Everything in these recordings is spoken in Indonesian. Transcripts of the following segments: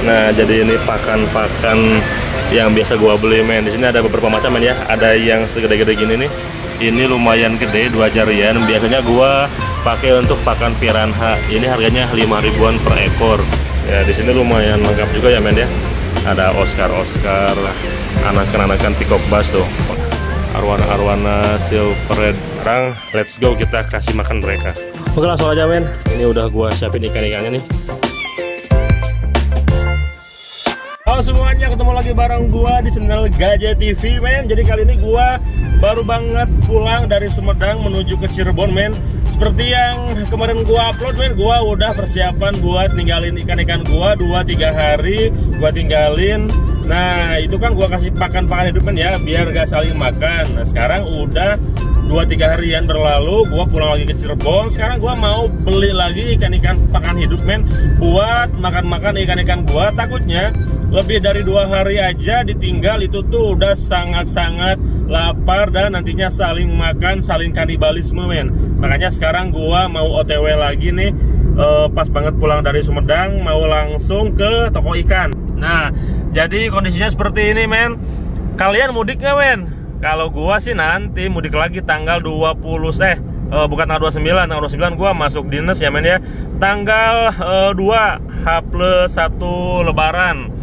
Nah, jadi ini pakan-pakan yang biasa gua beli, men. Di sini ada beberapa macam, men, ya. Ada yang segede-gede gini nih. Ini lumayan gede, 2 jarian. Biasanya gua pakai untuk pakan piranha. Ini harganya 5 ribuan per ekor. Ya, di sini lumayan lengkap juga ya, men, ya. Ada Oscar, anakan-anakan peacock bass tuh. Arwana silver red. Sekarang let's go, kita kasih makan mereka. Oke, langsung aja, men. Ini udah gua siapin ikan-ikannya nih. Halo semuanya, ketemu lagi bareng gua di channel Gajah TV, men. Jadi kali ini gua baru banget pulang dari Sumedang menuju ke Cirebon, men. Seperti yang kemarin gua upload, men, gua udah persiapan buat ninggalin ikan-ikan gua 2-3 hari gua tinggalin. Nah, itu kan gua kasih pakan-pakan hidup, men, ya, biar gak saling makan. Nah, sekarang udah 2-3 harian berlalu, gua pulang lagi ke Cirebon. Sekarang gua mau beli lagi ikan-ikan pakan hidup, men, buat makan-makan ikan-ikan gua. Takutnya lebih dari 2 hari aja ditinggal itu tuh udah sangat-sangat lapar dan nantinya saling makan, saling kanibalisme, men. Makanya sekarang gua mau OTW lagi nih, pas banget pulang dari Sumedang, mau langsung ke toko ikan. Nah, jadi kondisinya seperti ini, men. Kalian mudik nggak, men? Kalau gua sih nanti mudik lagi tanggal 20, bukan tanggal 29, tanggal 29 gua masuk dinas ya, men, ya. Tanggal 2 H+1 Lebaran.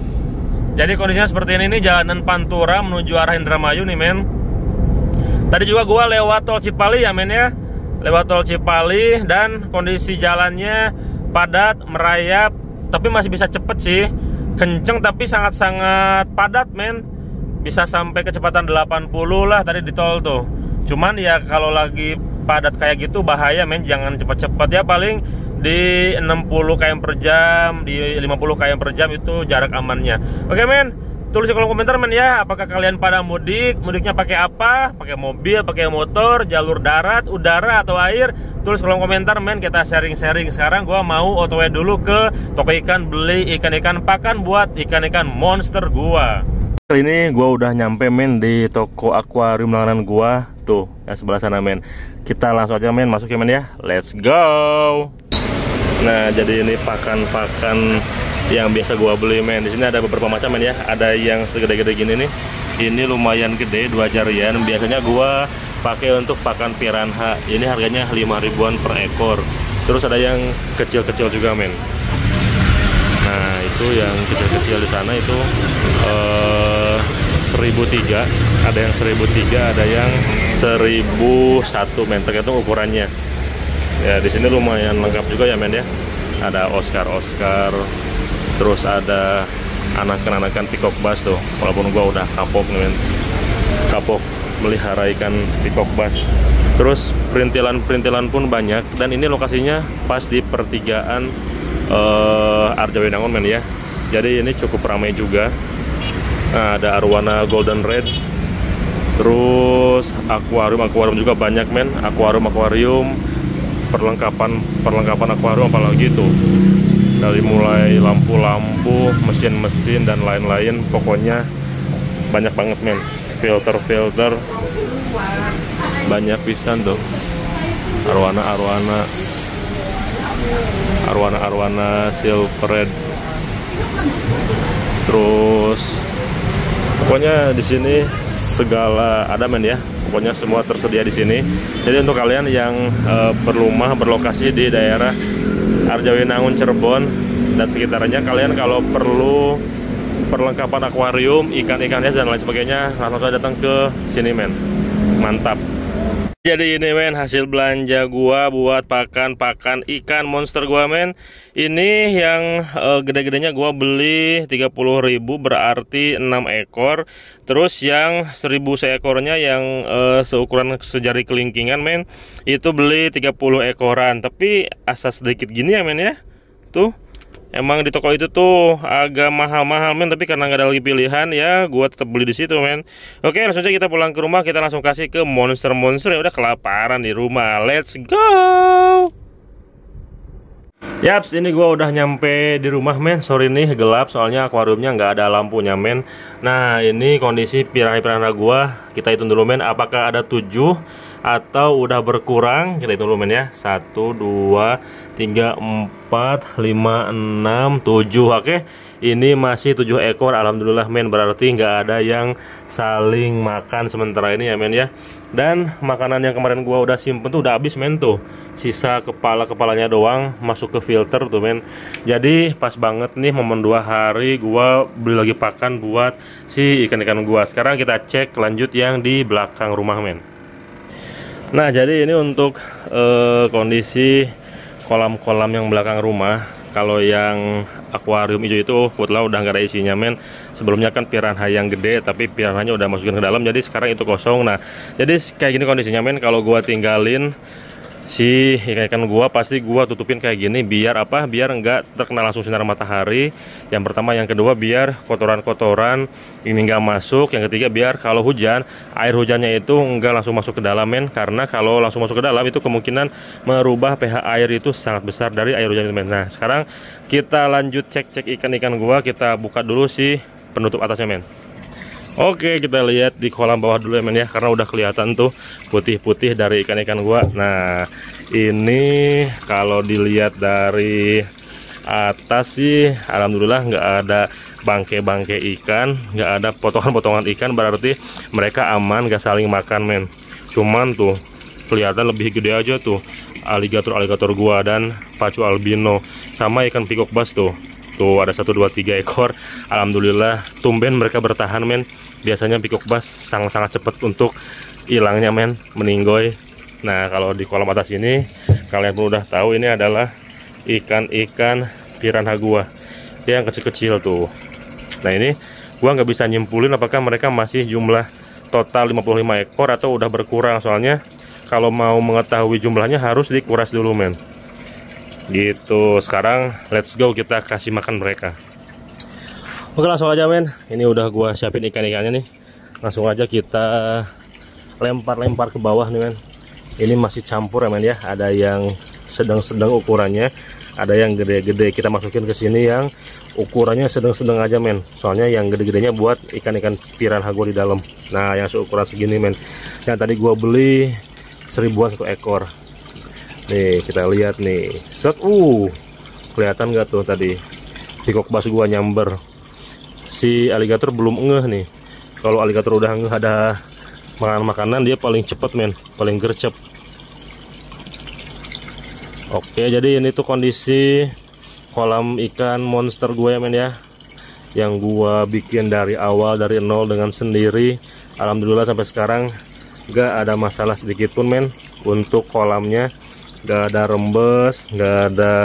Jadi kondisinya seperti ini nih, jalanan Pantura menuju arah Indramayu nih, men. Tadi juga gua lewat tol Cipali ya, men, ya. Lewat tol Cipali dan kondisi jalannya padat, merayap, tapi masih bisa cepet sih. Kenceng tapi sangat-sangat padat, men. Bisa sampai kecepatan 80 lah tadi di tol tuh. Cuman ya kalau lagi padat kayak gitu bahaya, men. Jangan cepat-cepat ya, paling di 60 km per jam, di 50 km per jam itu jarak amannya. Oke, men, tulis di kolom komentar, men, ya. Apakah kalian pada mudik? Mudiknya pakai apa? Pakai mobil, pakai motor, jalur darat, udara, atau air? Tulis kolom komentar, men. Kita sharing-sharing. Sekarang gua mau OTW dulu ke toko ikan, beli ikan-ikan pakan buat ikan-ikan monster gua. Kali ini gua udah nyampe, men, di toko akuarium langganan gua tuh, yang sebelah sana, men. Kita langsung aja, men, masuk ya, men, ya. Let's go. Nah, jadi ini pakan-pakan yang biasa gua beli, men. Di sini ada beberapa macam, men, ya. Ada yang segede-gede gini nih. Ini lumayan gede, 2 jarian. Biasanya gua pakai untuk pakan piranha. Ini harganya 5 ribuan per ekor. Terus ada yang kecil-kecil juga, men. Nah, itu yang kecil-kecil di sana itu 1003. Ada yang 1003, ada yang 1001, men. Tergantung ukurannya. Ya, di sini lumayan lengkap juga ya, men, ya. Ada Oscar, terus ada anakan-anakan peacock bass tuh. Walaupun gua udah kapok nih, men. Kapok melihara ikan peacock bass. Terus perintilan pun banyak, dan ini lokasinya pas di pertigaan Arjawinangun, men, ya. Jadi ini cukup ramai juga. Nah, ada arwana golden red. Terus akuarium juga banyak, men. Akuarium perlengkapan akuarium apalagi tuh, dari mulai lampu-lampu, mesin-mesin dan lain-lain, pokoknya banyak banget, men. Filter banyak pisan tuh. Arwana silver red. Terus pokoknya di sini segala ada, men, ya. Pokoknya semua tersedia di sini. Jadi untuk kalian yang berlokasi di daerah Arjawinangun, Cirebon dan sekitarnya, kalian kalau perlu perlengkapan akuarium, ikan-ikan hias dan lain sebagainya, langsung saja datang ke sini, men. Mantap. Jadi ini, men, hasil belanja gua buat pakan ikan monster gua, men. Ini yang gede-gedenya gua beli 30.000, berarti 6 ekor. Terus yang 1000 seekornya yang seukuran sejari kelingkingan, men, itu beli 30 ekoran. Tapi asas sedikit gini ya, men, ya. Tuh. Emang di toko itu tuh agak mahal-mahal, men, tapi karena nggak ada lagi pilihan ya gua tetap beli di situ, men. Oke, langsung aja kita pulang ke rumah, kita langsung kasih ke monster yang udah kelaparan di rumah. Let's go. Yaps, ini gua udah nyampe di rumah, men. Sorry nih gelap soalnya akuariumnya nggak ada lampunya, men. Nah, ini kondisi piranha gua. Kita hitung dulu, men, apakah ada 7 atau udah berkurang. Kita hitung dulu, men, ya. 1, 2, 3, 4, 5, 6, 7. Oke, Ini masih 7 ekor, alhamdulillah men, berarti nggak ada yang saling makan sementara ini ya men ya. Dan makanan yang kemarin gua udah simpen tuh udah habis men tuh. Sisa kepalanya doang masuk ke filter tuh men. Jadi pas banget nih momen 2 hari gua beli lagi pakan buat si ikan-ikan gua. Sekarang kita cek lanjut yang di belakang rumah men. Nah jadi ini untuk kondisi kolam-kolam yang belakang rumah. Kalau yang akuarium hijau itu kebetulan udah nggak ada isinya men. Sebelumnya kan piranha yang gede, tapi piranhanya udah masukin ke dalam, jadi sekarang itu kosong. Nah jadi kayak gini kondisinya men. Kalau gua tinggalin si ikan gua, pasti gua tutupin kayak gini biar apa? Biar nggak terkena langsung sinar matahari. Yang pertama, yang kedua biar kotoran-kotoran ini nggak masuk. Yang ketiga biar kalau hujan, air hujannya itu nggak langsung masuk ke dalam men. Karena kalau langsung masuk ke dalam itu kemungkinan merubah pH air itu sangat besar dari air hujan men. Nah sekarang kita lanjut cek ikan-ikan gua. Kita buka dulu si penutup atasnya men. Oke, kita lihat di kolam bawah dulu ya men ya, karena udah kelihatan tuh putih-putih dari ikan-ikan gua. Nah ini kalau dilihat dari atas sih alhamdulillah nggak ada bangke-bangke ikan, nggak ada potongan-potongan ikan, berarti mereka aman, nggak saling makan men. Cuman tuh kelihatan lebih gede aja tuh aligator gua dan pacu albino sama ikan peacock bass tuh ada 1, 2, 3 ekor. Alhamdulillah tumben mereka bertahan men. Biasanya peacock bass sangat-sangat cepat untuk hilangnya men, meninggoy. Nah kalau di kolam atas ini kalian pun udah tahu ini adalah ikan-ikan piranha gua yang kecil-kecil tuh. Nah ini gua nggak bisa nyimpulin apakah mereka masih jumlah total 55 ekor atau udah berkurang, soalnya kalau mau mengetahui jumlahnya harus dikuras dulu men. Gitu. Sekarang let's go, kita kasih makan mereka. Oke langsung aja men. Ini udah gua siapin ikan-ikannya nih. Langsung aja kita lempar-lempar ke bawah nih men. Ini masih campur ya men ya. Ada yang sedang-sedang ukurannya, ada yang gede-gede. Kita masukin ke sini yang ukurannya sedang-sedang aja men. Soalnya yang gede-gedenya buat ikan-ikan piranha gua di dalam. Nah yang seukuran segini men. Yang tadi gua beli 1000-an 1 ekor. Nih kita lihat nih, set, kelihatan nggak tuh tadi peacock bass gua nyamber. Si aligator belum ngeh nih. Kalau aligator udah ngeh ada makanan dia paling cepet men, paling gercep. Oke jadi ini tuh kondisi kolam ikan monster gue ya men ya, yang gua bikin dari awal, dari nol dengan sendiri. Alhamdulillah sampai sekarang nggak ada masalah sedikit pun men. Untuk kolamnya nggak ada rembes, nggak ada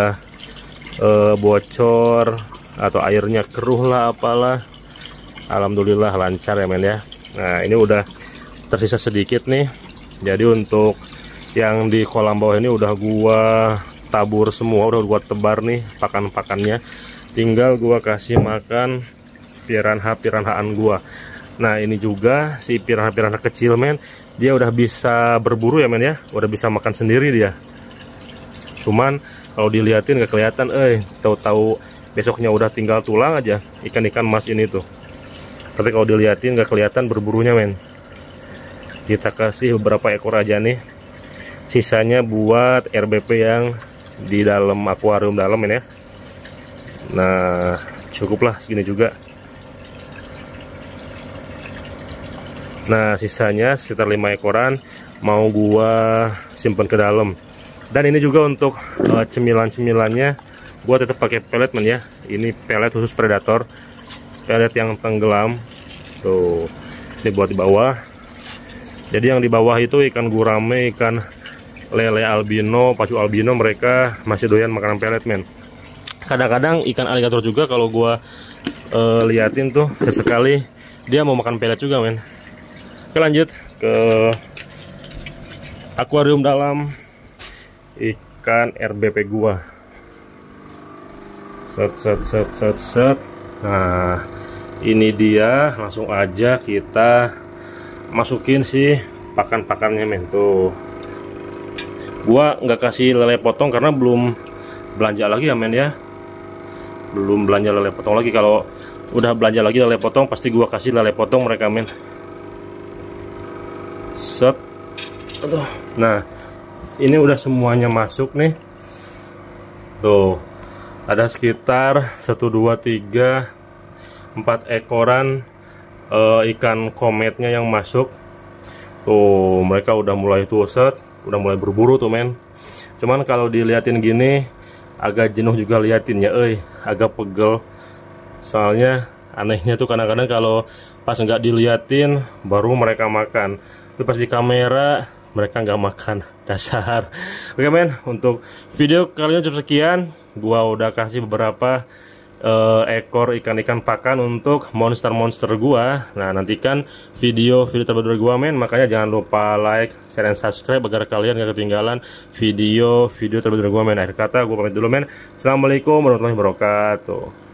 bocor atau airnya keruh lah apalah. Alhamdulillah lancar ya men ya. Nah ini udah tersisa sedikit nih. Jadi untuk yang di kolam bawah ini udah gua tabur semua, udah gua tebar nih pakan-pakannya. Tinggal gua kasih makan piranha-piranhaan gua. Nah ini juga si piranha-piranha kecil men, dia udah bisa berburu ya men ya, udah bisa makan sendiri dia. Cuman kalau dilihatin gak kelihatan, tahu-tahu besoknya udah tinggal tulang aja ikan-ikan mas ini tuh. Tapi kalau dilihatin gak kelihatan berburunya men. Kita kasih beberapa ekor aja nih, sisanya buat RBP yang di dalam akuarium dalam ini ya. Nah cukuplah segini juga. Nah sisanya sekitar 5 ekoran mau gua simpen ke dalam. Dan ini juga untuk cemilan-cemilannya gua tetap pakai pelet men ya. Ini pelet khusus predator, pelet yang tenggelam tuh. Ini buat di bawah. Jadi yang di bawah itu ikan gurame, ikan lele albino, pacu albino, mereka masih doyan makanan pelet men. Kadang-kadang ikan aligator juga kalau gua liatin tuh sesekali dia mau makan pelet juga men. Oke lanjut ke akuarium dalam ikan RBP gua. Set. Nah ini dia, langsung aja kita masukin si pakan-pakannya men tuh. Gua nggak kasih lele potong karena belum belanja lagi ya men ya. Belum belanja lele potong lagi. Kalau udah belanja lagi lele potong pasti gua kasih lele potong mereka men. Set. Nah ini udah semuanya masuk nih tuh. Ada sekitar 1, 2, 3, 4 ekoran ikan kometnya yang masuk. Tuh, mereka udah mulai tuset, udah mulai berburu tuh men. Cuman kalau diliatin gini agak jenuh juga liatinnya, agak pegel. Soalnya anehnya tuh kadang-kadang kalau pas nggak diliatin baru mereka makan, tapi pas di kamera mereka nggak makan. Dasar. Oke men, untuk video kali ini cukup sekian. Gua udah kasih beberapa ekor ikan-ikan pakan untuk monster-monster gua. Nah, nantikan video-video terbaru dari gua men. Makanya jangan lupa like, share, dan subscribe agar kalian gak ketinggalan video-video terbaru dari gua men. Akhir kata gua pamit dulu men. Assalamualaikum warahmatullahi wabarakatuh.